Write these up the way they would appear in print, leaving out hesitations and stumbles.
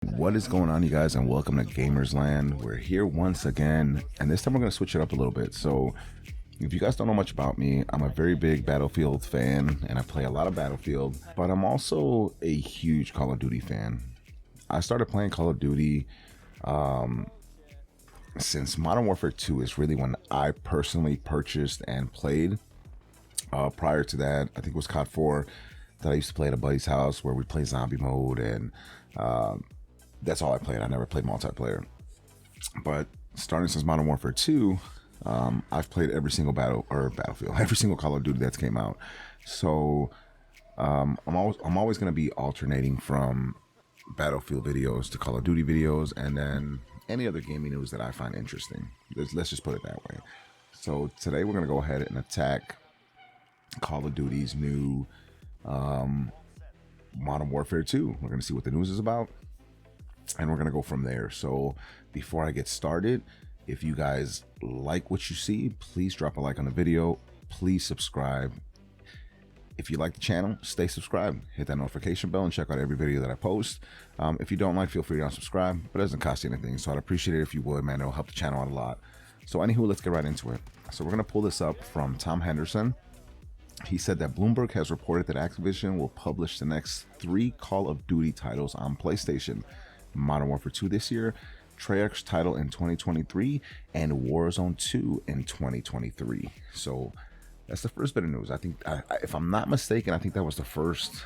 What is going on, you guys, and welcome to Gamers Land. We're here once again, and this time we're going to switch it up a little bit. So if you guys don't know much about me, I'm a very big Battlefield fan, and I play a lot of Battlefield, but I'm also a huge Call of Duty fan. I started playing Call of Duty since Modern Warfare 2 is really when I personally purchased and played. Prior to that, I think it was COD 4 that I used to play at a buddy's house where we play zombie mode, and that's all I played. I never played multiplayer. But starting since Modern Warfare 2, I've played every single Battlefield, every single Call of Duty that's came out. So I'm always going to be alternating from Battlefield videos to Call of Duty videos, and then any other gaming news that I find interesting. Let's just put it that way. So today we're going to go ahead and attack Call of Duty's new Modern Warfare 2. We're going to see what the news is about, and we're going to go from there. So before I get started, if you guys like what you see, please drop a like on the video. Please subscribe. If you like the channel, stay subscribed. Hit that notification bell and check out every video that I post. If you don't like, feel free to unsubscribe, but it doesn't cost you anything, so I'd appreciate it if you would, man. It'll help the channel out a lot. So anywho, let's get right into it. So we're going to pull this up from Tom Henderson. He said that Bloomberg has reported that Activision will publish the next 3 Call of Duty titles on PlayStation: Modern Warfare 2 this year, Treyarch's title in 2023, and Warzone 2 in 2023. So that's the first bit of news. I think, if I'm not mistaken, I think that was the first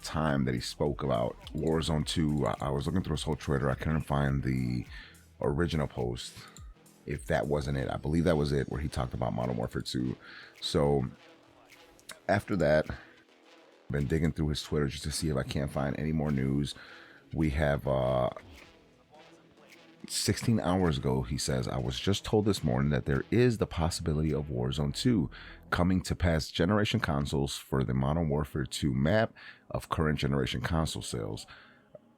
time that he spoke about Warzone 2. I was looking through his whole Twitter. I couldn't find the original post. If that wasn't it, I believe that was it, where he talked about Modern Warfare 2. So after that, I've been digging through his Twitter just to see if I can't find any more news. We have 16 hours ago, he says, I was just told this morning that there is the possibility of Warzone 2 coming to past generation consoles for the Modern Warfare 2 map of current generation console sales.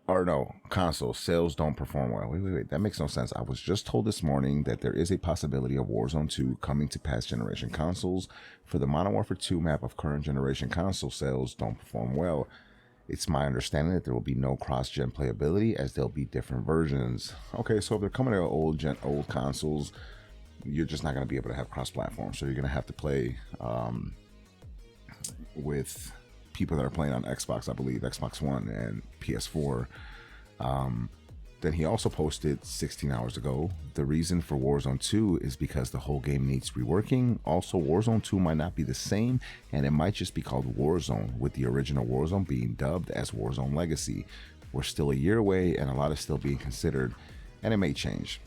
Or no, console sales don't perform well. Wait. That makes no sense. I was just told this morning that there is a possibility of Warzone 2 coming to past generation consoles for the Modern Warfare 2 map of current generation console sales don't perform well. It's my understanding that there will be no cross-gen playability, as there'll be different versions. Okay, so if they're coming to old consoles, you're just not going to be able to have cross-platform. So you're going to have to play with people that are playing on Xbox, I believe, Xbox One and PS4. Then he also posted 16 hours ago, the reason for Warzone 2 is because the whole game needs reworking. Also, Warzone 2 might not be the same, and it might just be called Warzone, with the original Warzone being dubbed as Warzone Legacy. We're still a year away, and a lot is still being considered, and it may change.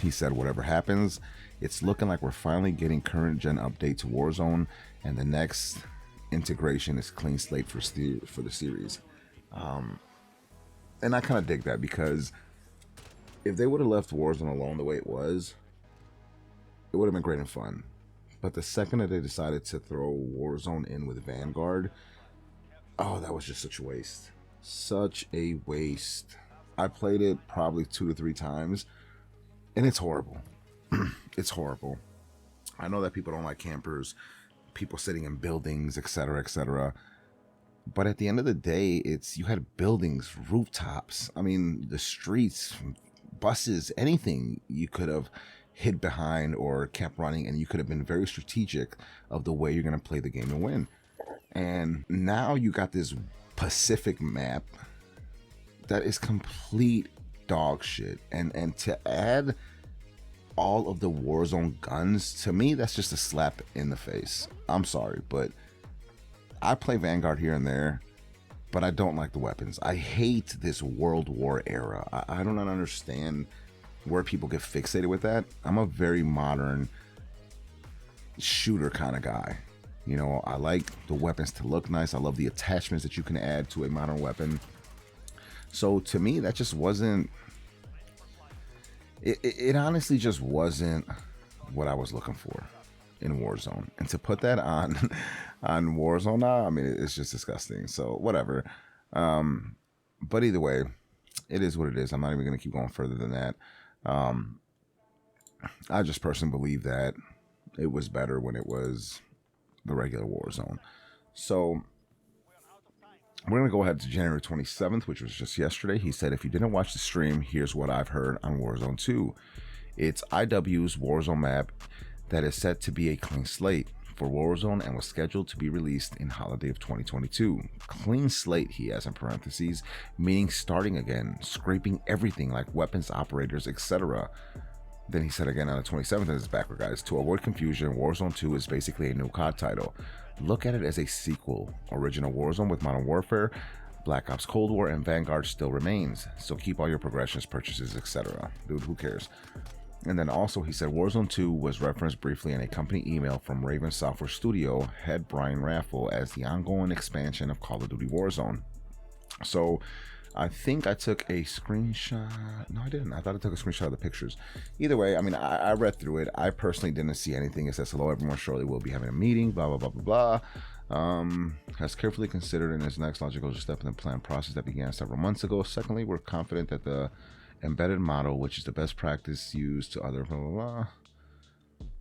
He said, whatever happens, it's looking like we're finally getting current gen update to Warzone, and the next integration is clean slate for the series. And I kind of dig that, because if they would have left Warzone alone the way it was, it would have been great and fun. But the second that they decided to throw Warzone in with Vanguard, oh, that was just such a waste. Such a waste. I played it probably 2 to 3 times, and it's horrible. It's horrible. I know that people don't like campers, people sitting in buildings, etc., etc. But at the end of the day, you had buildings, rooftops, I mean, the streets, buses, anything you could have hid behind or kept running, and you could have been very strategic of the way you're going to play the game and win. And now you got this Pacific map that is complete dog shit. And to add all of the Warzone guns, to me, that's just a slap in the face. I'm sorry, but I play Vanguard here and there, but I don't like the weapons. I hate this World War era. I do not understand where people get fixated with that. I'm a very modern shooter kind of guy. You know, I like the weapons to look nice. I love the attachments that you can add to a modern weapon. So to me, that just wasn't... It honestly just wasn't what I was looking for in Warzone, and to put that on Warzone now, I mean, it's just disgusting. So whatever. But either way, it is what it is. I'm not even going to keep going further than that. I just personally believe that it was better when it was the regular Warzone. So We're going to go ahead to January 27th, which was just yesterday. He said, if you didn't watch the stream, here's what I've heard on Warzone 2. It's IW's Warzone map that is set to be a clean slate for Warzone and was scheduled to be released in holiday of 2022. Clean slate, he has in parentheses, meaning starting again, scraping everything like weapons, operators, etc. Then he said again on the 27th in his backward, guys, to avoid confusion, Warzone 2 is basically a new COD title. Look at it as a sequel. Original Warzone with Modern Warfare, Black Ops Cold War, and Vanguard still remains. So keep all your progressions, purchases, etc. Dude, who cares? And then also he said Warzone 2 was referenced briefly in a company email from Raven Software Studio head Brian Raffel as the ongoing expansion of Call of Duty Warzone. So I think I took a screenshot. No, I didn't. I thought I took a screenshot of the pictures. Either way, I mean, I read through it. I personally didn't see anything. It says, hello, everyone. Shortly we'll be having a meeting, blah, blah, blah, blah, blah. Has carefully considered in his next logical step in the plan process that began several months ago. Secondly, we're confident that the embedded model, which is the best practice used to other, blah, blah, blah.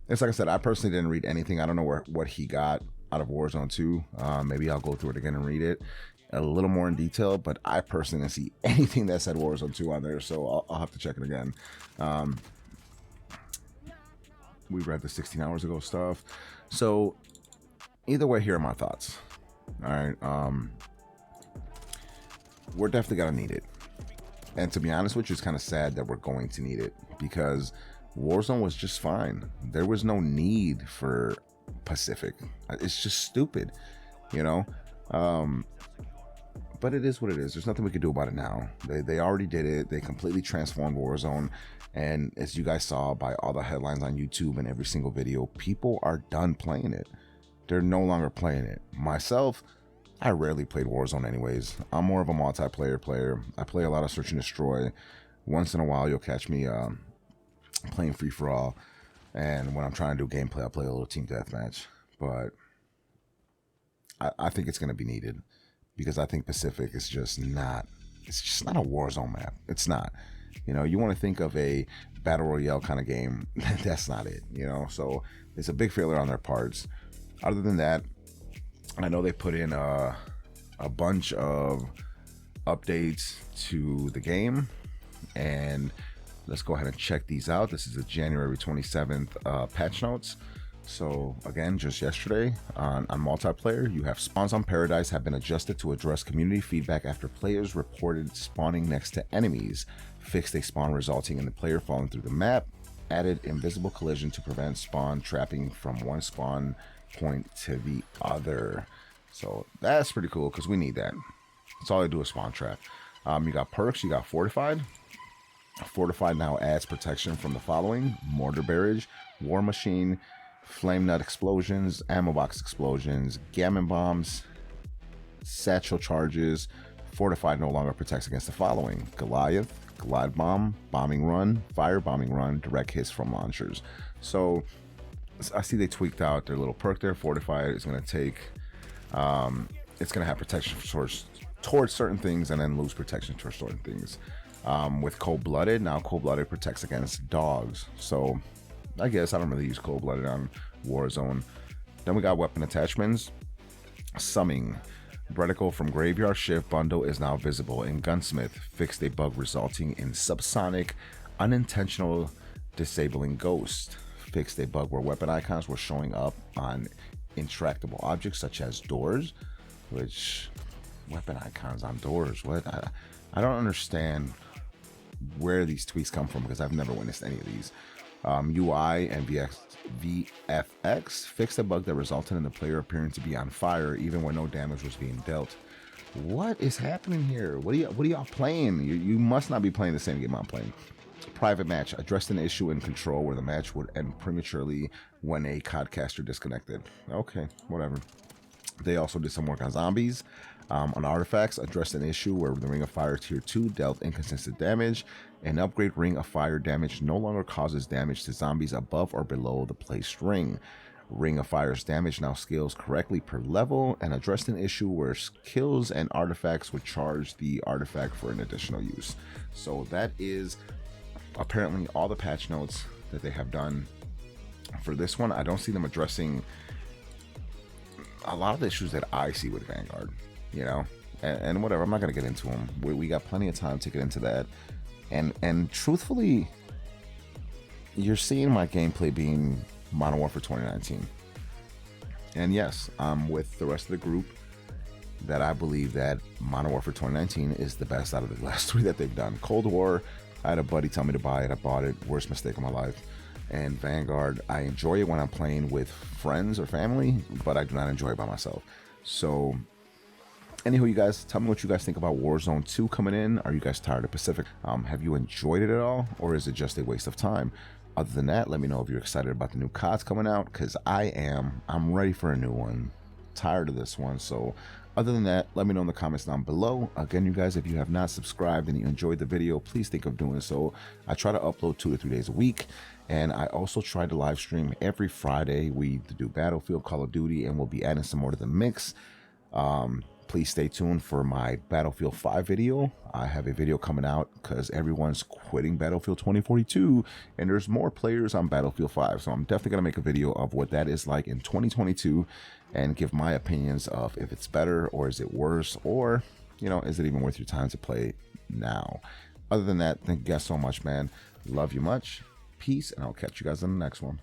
It's like I said, I personally didn't read anything. I don't know what he got out of Warzone 2. Maybe I'll go through it again and read it a little more in detail, but I personally didn't see anything that said Warzone 2 on there, so I'll have to check it again. We read the 16 hours ago stuff. So either way, here are my thoughts. All right. We're definitely going to need it. And to be honest with you, it's kind of sad that we're going to need it because Warzone was just fine. There was no need for Pacific. It's just stupid, you know? But it is what it is. There's nothing we can do about it now. They already did it. They completely transformed Warzone. And as you guys saw by all the headlines on YouTube and every single video, people are done playing it. They're no longer playing it. Myself, I rarely played Warzone anyways. I'm more of a multiplayer player. I play a lot of Search and Destroy. Once in a while, you'll catch me playing free-for-all. And when I'm trying to do gameplay, I'll play a little team deathmatch. But I think it's going to be needed. Because I think Pacific is just not, it's just not a Warzone map. It's not. You know, you want to think of a Battle Royale kind of game. That's not it, you know? So it's a big failure on their parts. Other than that, I know they put in a bunch of updates to the game. And let's go ahead and check these out. This is the January 27th patch notes. So again, just yesterday on multiplayer, you have spawns on Paradise have been adjusted to address community feedback after players reported spawning next to enemies, fixed a spawn resulting in the player falling through the map, added invisible collision to prevent spawn trapping from one spawn point to the other. So that's pretty cool because we need that. That's all I do is spawn trap. You got perks, you got fortified. Fortified now adds protection from the following: mortar barrage, war machine, flame nut explosions, ammo box explosions, gammon bombs, satchel charges. Fortified no longer protects against the following: Goliath, glide bomb, bombing run, fire bombing run, direct hits from launchers. So I see they tweaked out their little perk there. Fortified is going to take, it's going to have protection towards certain things and then lose protection towards certain things. With cold-blooded, now cold-blooded protects against dogs. So I guess I don't really use cold-blooded on Warzone. Then we got weapon attachments. Summing. Reticle from Graveyard Shift bundle is now visible in Gunsmith. Fixed a bug resulting in subsonic, unintentional disabling ghost. Fixed a bug where weapon icons were showing up on intractable objects such as doors. Which, weapon icons on doors? What? I don't understand where these tweaks come from because I've never witnessed any of these. UI and VFX fixed a bug that resulted in the player appearing to be on fire even when no damage was being dealt. What is happening here? What are y'all playing? You must not be playing the same game I'm playing. Private match addressed an issue in Control where the match would end prematurely when a codcaster disconnected. Okay, whatever. They also did some work on zombies. On artifacts, addressed an issue where the Ring of Fire Tier 2 dealt inconsistent damage. An upgrade Ring of Fire damage no longer causes damage to zombies above or below the placed ring. Ring of Fire's damage now scales correctly per level, and addressed an issue where skills and artifacts would charge the artifact for an additional use. So that is apparently all the patch notes that they have done for this one. I don't see them addressing a lot of the issues that I see with Vanguard. You know, and whatever. I'm not gonna get into them. We got plenty of time to get into that. And truthfully, you're seeing my gameplay being Modern Warfare 2019. And yes, I'm with the rest of the group that I believe that Modern Warfare 2019 is the best out of the last 3 that they've done. Cold War, I had a buddy tell me to buy it. I bought it. Worst mistake of my life. And Vanguard, I enjoy it when I'm playing with friends or family, but I do not enjoy it by myself. So, anywho, you guys, tell me what you guys think about Warzone 2 coming in. Are you guys tired of Pacific? Have you enjoyed it at all, or is it just a waste of time? Other than that, let me know if you're excited about the new CODs coming out, because I am. I'm ready for a new one. Tired of this one. So other than that, let me know in the comments down below. Again, you guys, if you have not subscribed and you enjoyed the video, please think of doing so. I try to upload 2 to 3 days a week, and I also try to live stream every Friday. We do Battlefield, Call of Duty, and we'll be adding some more to the mix. Please stay tuned for my Battlefield 5 video. I have a video coming out because everyone's quitting Battlefield 2042 and there's more players on Battlefield 5. So I'm definitely going to make a video of what that is like in 2022 and give my opinions of if it's better or is it worse, or, you know, is it even worth your time to play now? Other than that, thank you guys so much, man. Love you much. Peace, and I'll catch you guys in the next one.